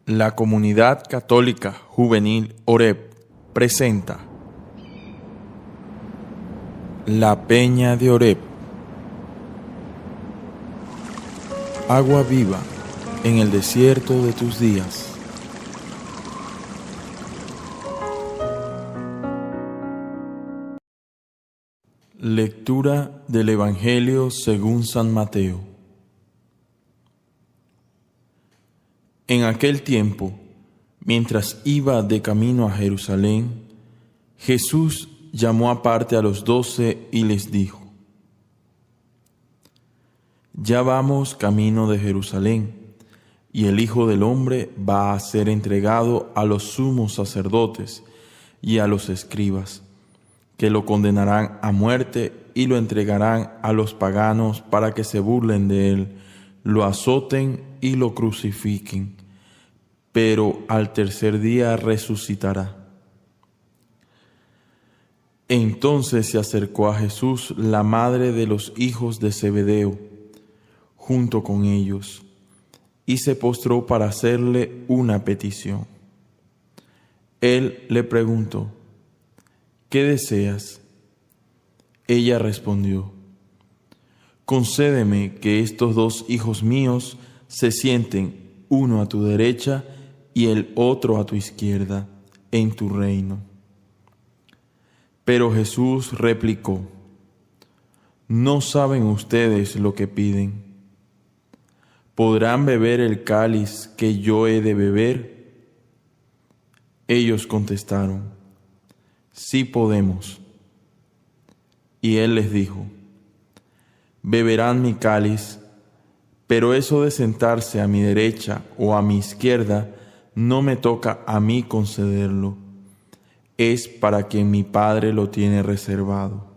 La Comunidad Católica Juvenil OREP presenta La Peña de OREP. Agua viva en el desierto de tus días. Lectura del Evangelio según San Mateo. En aquel tiempo, mientras iba de camino a Jerusalén, Jesús llamó aparte a los 12 y les dijo: Ya vamos camino de Jerusalén, y el Hijo del Hombre va a ser entregado a los sumos sacerdotes y a los escribas, que lo condenarán a muerte y lo entregarán a los paganos para que se burlen de él, lo azoten y lo crucifiquen, pero al tercer día resucitará. Entonces se acercó a Jesús la madre de los hijos de Zebedeo, junto con ellos, y se postró para hacerle una petición. Él le preguntó: ¿Qué deseas? Ella respondió: Concédeme que estos 2 hijos míos se sienten, uno a tu derecha y el otro a tu izquierda, en tu reino. Pero Jesús replicó: No saben ustedes lo que piden. ¿Podrán beber el cáliz que yo he de beber? Ellos contestaron: Sí podemos. Y él les dijo: Beberán mi cáliz, pero eso de sentarse a mi derecha o a mi izquierda no me toca a mí concederlo. Es para quien mi Padre lo tiene reservado.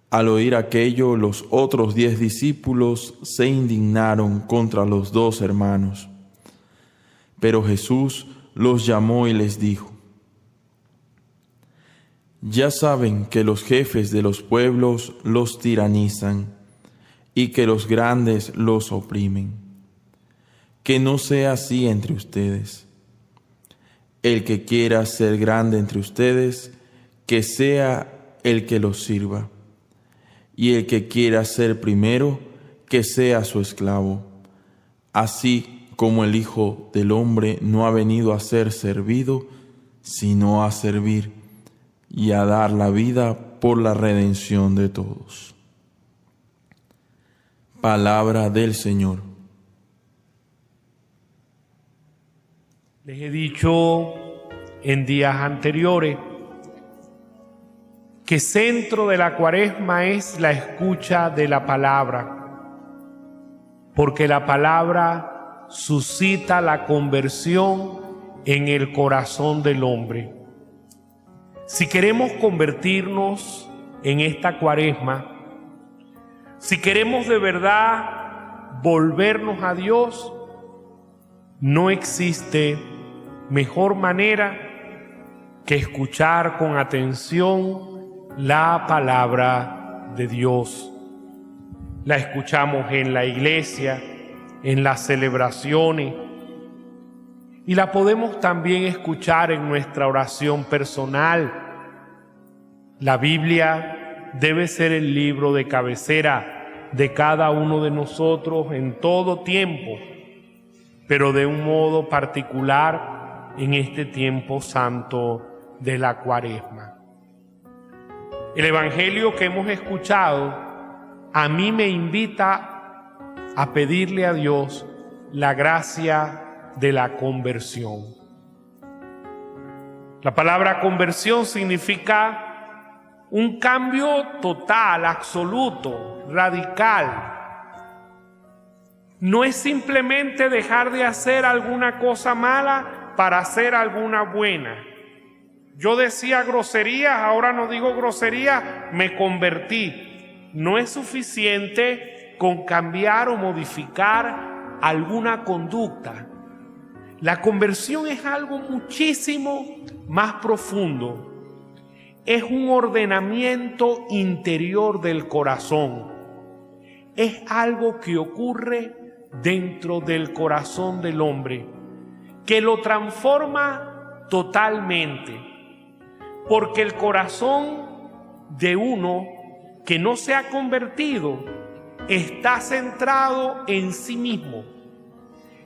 Al oír aquello, los otros 10 discípulos se indignaron contra los 2 hermanos. Pero Jesús los llamó y les dijo: Ya saben que los jefes de los pueblos los tiranizan y que los grandes los oprimen. Que no sea así entre ustedes. El que quiera ser grande entre ustedes, que sea el que los sirva. Y el que quiera ser primero, que sea su esclavo. Así como el Hijo del Hombre no ha venido a ser servido, sino a servir y a dar la vida por la redención de todos. Palabra del Señor. Les he dicho en días anteriores que centro de la Cuaresma es la escucha de la palabra, porque la palabra suscita la conversión en el corazón del hombre. Si queremos convertirnos en esta Cuaresma, si queremos de verdad volvernos a Dios, no existe mejor manera que escuchar con atención la palabra de Dios. La escuchamos en la iglesia, en las celebraciones, y la podemos también escuchar en nuestra oración personal. La Biblia debe ser el libro de cabecera de cada uno de nosotros en todo tiempo, pero de un modo particular en este tiempo santo de la Cuaresma. El Evangelio que hemos escuchado a mí me invita a pedirle a Dios la gracia de la conversión. La palabra conversión significa un cambio total, absoluto, radical. No es simplemente dejar de hacer alguna cosa mala para hacer alguna buena. Yo decía groserías, ahora no digo groserías, me convertí. No es suficiente con cambiar o modificar alguna conducta. La conversión es algo muchísimo más profundo. Es un ordenamiento interior del corazón. Es algo que ocurre dentro del corazón del hombre que lo transforma totalmente, porque el corazón de uno que no se ha convertido está centrado en sí mismo,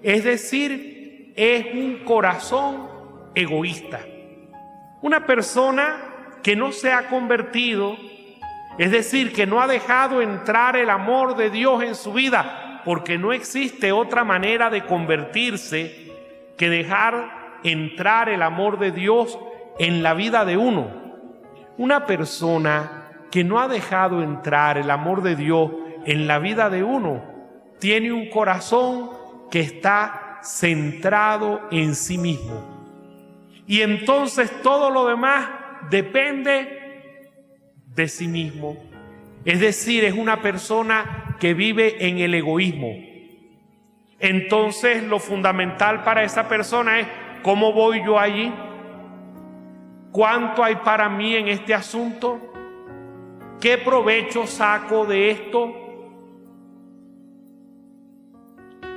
es decir, es un corazón egoísta. Una persona que no se ha convertido, es decir, que no ha dejado entrar el amor de Dios en su vida, porque no existe otra manera de convertirse que dejar entrar el amor de Dios en la vida de uno. Una persona que no ha dejado entrar el amor de Dios en la vida de uno tiene un corazón que está centrado en sí mismo. Y entonces todo lo demás depende de sí mismo. Es decir, es una persona que vive en el egoísmo. Entonces lo fundamental para esa persona es: ¿cómo voy yo allí? ¿Cuánto hay para mí en este asunto? ¿Qué provecho saco de esto?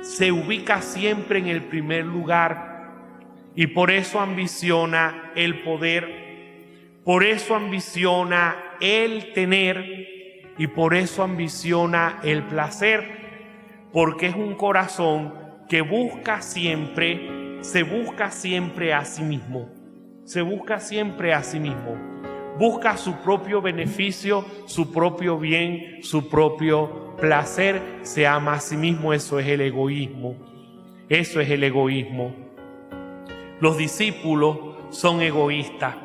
Se ubica siempre en el primer lugar y por eso ambiciona el poder, por eso ambiciona el tener y por eso ambiciona el placer. Porque es un corazón que busca siempre, se busca siempre a sí mismo, se busca siempre a sí mismo, busca su propio beneficio, su propio bien, su propio placer, se ama a sí mismo. Eso es el egoísmo, eso es el egoísmo. Los discípulos son egoístas,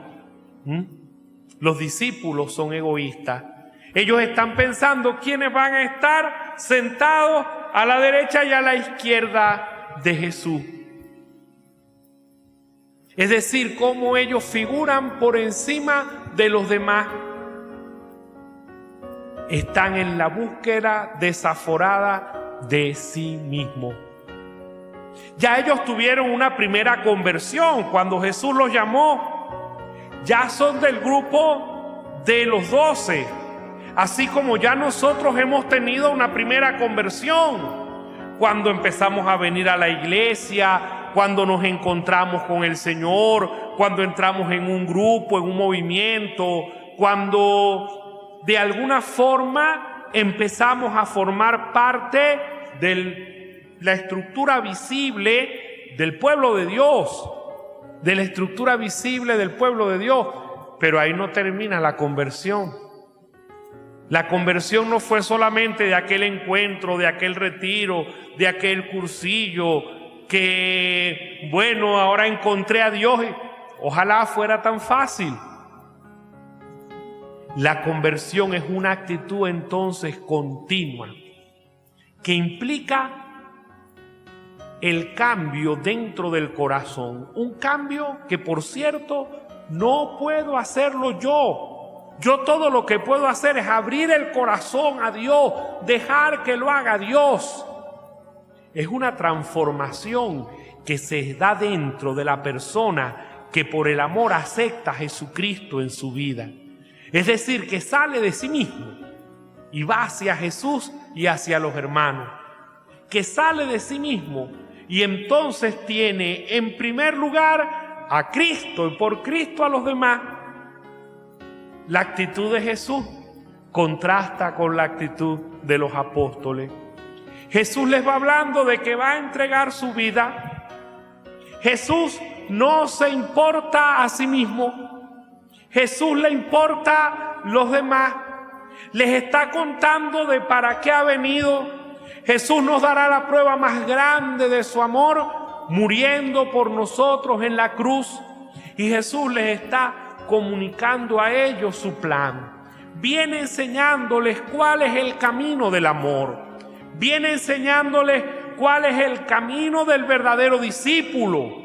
los discípulos son egoístas. Ellos están pensando quiénes van a estar sentados a la derecha y a la izquierda de Jesús. Es decir, cómo ellos figuran por encima de los demás. Están en la búsqueda desaforada de sí mismos. Ya ellos tuvieron una primera conversión cuando Jesús los llamó. Ya son del grupo de los 12. Así como ya nosotros hemos tenido una primera conversión cuando empezamos a venir a la iglesia, cuando nos encontramos con el Señor, cuando entramos en un grupo, en un movimiento, cuando de alguna forma empezamos a formar parte de la estructura visible del pueblo de Dios, de la estructura visible del pueblo de Dios. Pero ahí no termina la conversión. La conversión no fue solamente de aquel encuentro, de aquel retiro, de aquel cursillo, que bueno, ahora encontré a Dios. Ojalá fuera tan fácil. La conversión es una actitud entonces continua, que implica el cambio dentro del corazón. Un cambio que, por cierto, no puedo hacerlo yo. Yo todo lo que puedo hacer es abrir el corazón a Dios, dejar que lo haga Dios. Es una transformación que se da dentro de la persona que por el amor acepta a Jesucristo en su vida. Es decir, que sale de sí mismo y va hacia Jesús y hacia los hermanos. Que sale de sí mismo y entonces tiene en primer lugar a Cristo y por Cristo a los demás. La actitud de Jesús contrasta con la actitud de los apóstoles. Jesús les va hablando de que va a entregar su vida. Jesús no se importa a sí mismo. Jesús le importa los demás. Les está contando de para qué ha venido. Jesús nos dará la prueba más grande de su amor, muriendo por nosotros en la cruz. Y Jesús les está comunicando a ellos su plan. Viene enseñándoles cuál es el camino del amor. Viene enseñándoles cuál es el camino del verdadero discípulo.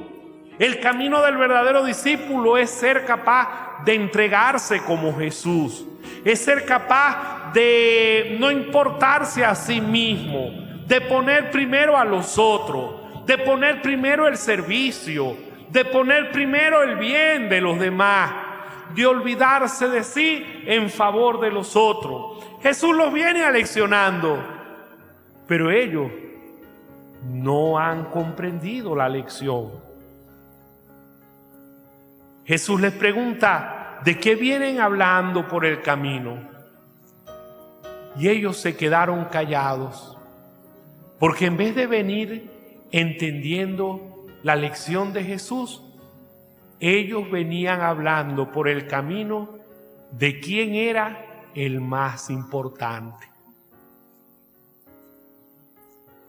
El camino del verdadero discípulo es ser capaz de entregarse como Jesús. Es ser capaz de no importarse a sí mismo, de poner primero a los otros, de poner primero el servicio, de poner primero el bien de los demás, de olvidarse de sí en favor de los otros. Jesús los viene aleccionando, pero ellos no han comprendido la lección. Jesús les pregunta, ¿de qué vienen hablando por el camino? Y ellos se quedaron callados, porque en vez de venir entendiendo la lección de Jesús, ellos venían hablando por el camino de quién era el más importante.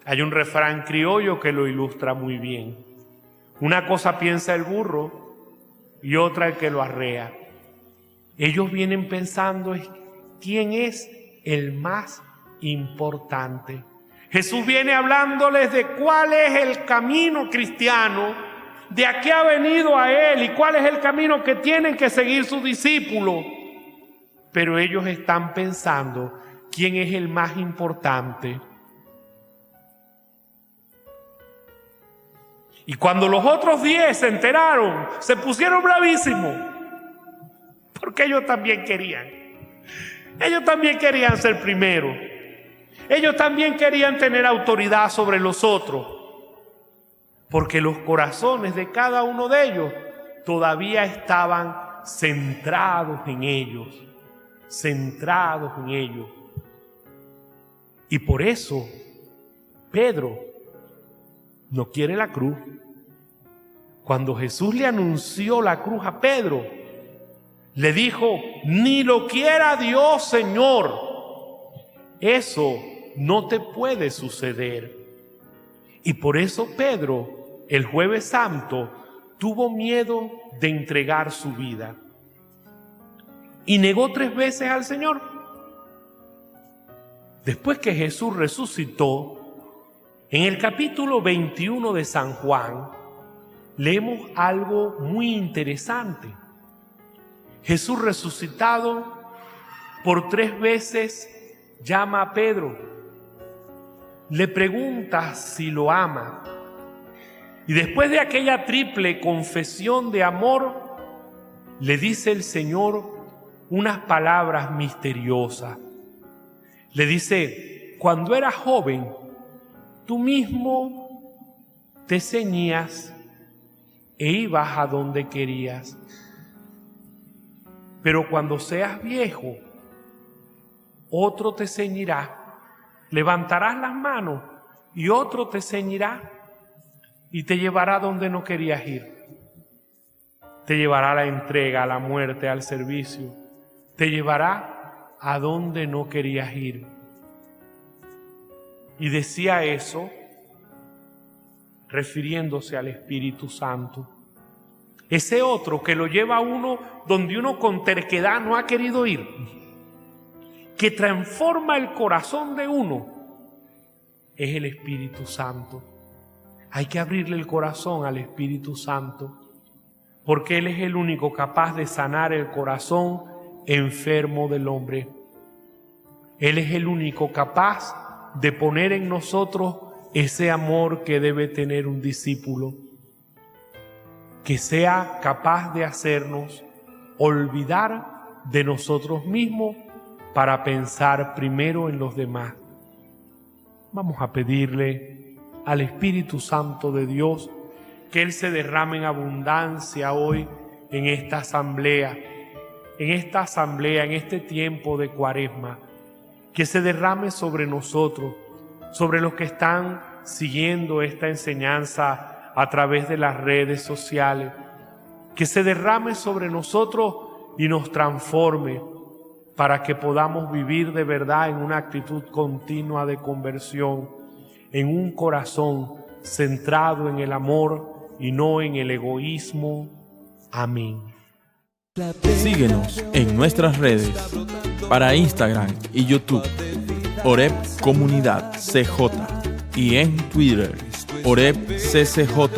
Hay un refrán criollo que lo ilustra muy bien. Una cosa piensa el burro y otra el que lo arrea. Ellos vienen pensando quién es el más importante. Jesús viene hablándoles de cuál es el camino cristiano, de a qué ha venido a Él y cuál es el camino que tienen que seguir sus discípulos. Pero ellos están pensando quién es el más importante. Y cuando los otros 10 se enteraron, se pusieron bravísimos, porque ellos también querían. Ellos también querían ser primeros. Ellos también querían tener autoridad sobre los otros, porque los corazones de cada uno de ellos todavía estaban centrados en ellos. Centrados en ellos. Y por eso Pedro no quiere la cruz. Cuando Jesús le anunció la cruz a Pedro, le dijo, ni lo quiera Dios, Señor. Eso no te puede suceder. Y por eso Pedro, el Jueves Santo, tuvo miedo de entregar su vida. Y negó 3 veces al Señor. Después que Jesús resucitó, en el capítulo 21 de San Juan, leemos algo muy interesante. Jesús resucitado por 3 veces llama a Pedro, le pregunta si lo ama. Y después de aquella triple confesión de amor, le dice el Señor unas palabras misteriosas. Le dice, cuando eras joven, tú mismo te ceñías e ibas a donde querías. Pero cuando seas viejo, otro te ceñirá. Levantarás las manos y otro te ceñirá y te llevará donde no querías ir. Te llevará a la entrega, a la muerte, al servicio. Te llevará a donde no querías ir. Y decía eso refiriéndose al Espíritu Santo. Ese otro que lo lleva a uno donde uno con terquedad no ha querido ir, que transforma el corazón de uno, es el Espíritu Santo. Hay que abrirle el corazón al Espíritu Santo, porque Él es el único capaz de sanar el corazón enfermo del hombre. Él es el único capaz de poner en nosotros ese amor que debe tener un discípulo, que sea capaz de hacernos olvidar de nosotros mismos para pensar primero en los demás. Vamos a pedirle al Espíritu Santo de Dios que Él se derrame en abundancia hoy en esta asamblea, en este tiempo de Cuaresma, que se derrame sobre nosotros, sobre los que están siguiendo esta enseñanza a través de las redes sociales, que se derrame sobre nosotros y nos transforme para que podamos vivir de verdad en una actitud continua de conversión, en un corazón centrado en el amor y no en el egoísmo. Amén. Síguenos en nuestras redes, para Instagram y YouTube, Oreb Comunidad CJ, y en Twitter, Oreb CCJ.